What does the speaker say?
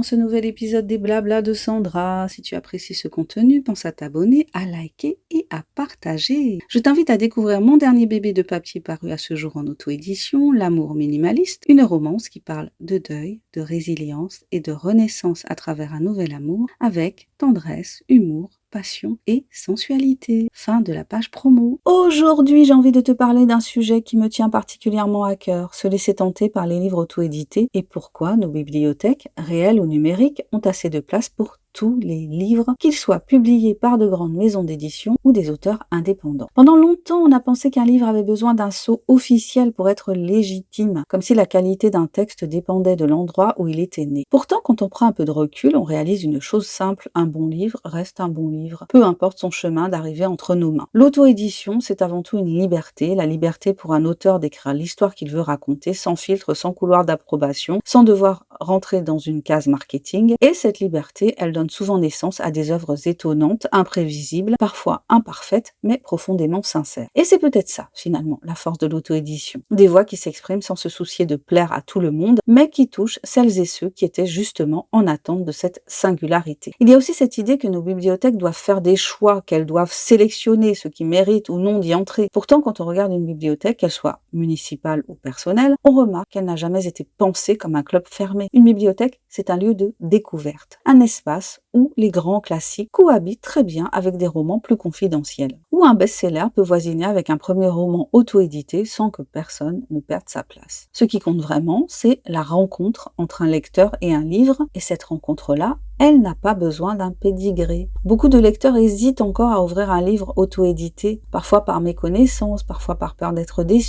dans ce nouvel épisode des Blabla de Sandra. Si tu apprécies ce contenu, pense à t'abonner, à liker et à partager. Je t'invite à découvrir mon dernier bébé de papier paru à ce jour en auto-édition, L'amour minimaliste, une romance qui parle de deuil, de résilience et de renaissance à travers un nouvel amour avec tendresse, humour, passion et sensualité. Fin de la page promo. Aujourd'hui, j'ai envie de te parler d'un sujet qui me tient particulièrement à cœur, se laisser tenter par les livres auto-édités et pourquoi nos bibliothèques, réelles ou numériques, ont assez de place pour tous les livres, qu'ils soient publiés par de grandes maisons d'édition ou des auteurs indépendants. Pendant longtemps, on a pensé qu'un livre avait besoin d'un sceau officiel pour être légitime, comme si la qualité d'un texte dépendait de l'endroit où il était né. Pourtant, quand on prend un peu de recul, on réalise une chose simple, un bon livre reste un bon livre, peu importe son chemin d'arrivée entre nos mains. L'auto-édition, c'est avant tout une liberté, la liberté pour un auteur d'écrire l'histoire qu'il veut raconter, sans filtre, sans couloir d'approbation, sans devoir rentrer dans une case marketing, et cette liberté, elle donne souvent naissance à des œuvres étonnantes, imprévisibles, parfois imparfaites, mais profondément sincères. Et c'est peut-être ça, finalement, la force de l'auto-édition. Des voix qui s'expriment sans se soucier de plaire à tout le monde, mais qui touchent celles et ceux qui étaient justement en attente de cette singularité. Il y a aussi cette idée que nos bibliothèques doivent faire des choix, qu'elles doivent sélectionner ceux qui méritent ou non d'y entrer. Pourtant, quand on regarde une bibliothèque, qu'elle soit municipale ou personnelle, on remarque qu'elle n'a jamais été pensée comme un club fermé. Une bibliothèque, c'est un lieu de découverte, un espace où les grands classiques cohabitent très bien avec des romans plus confidentiels, où un best-seller peut voisiner avec un premier roman auto-édité sans que personne ne perde sa place. Ce qui compte vraiment, c'est la rencontre entre un lecteur et un livre, et cette rencontre-là, elle n'a pas besoin d'un pédigré. Beaucoup de lecteurs hésitent encore à ouvrir un livre auto-édité, parfois par méconnaissance, parfois par peur d'être déçus,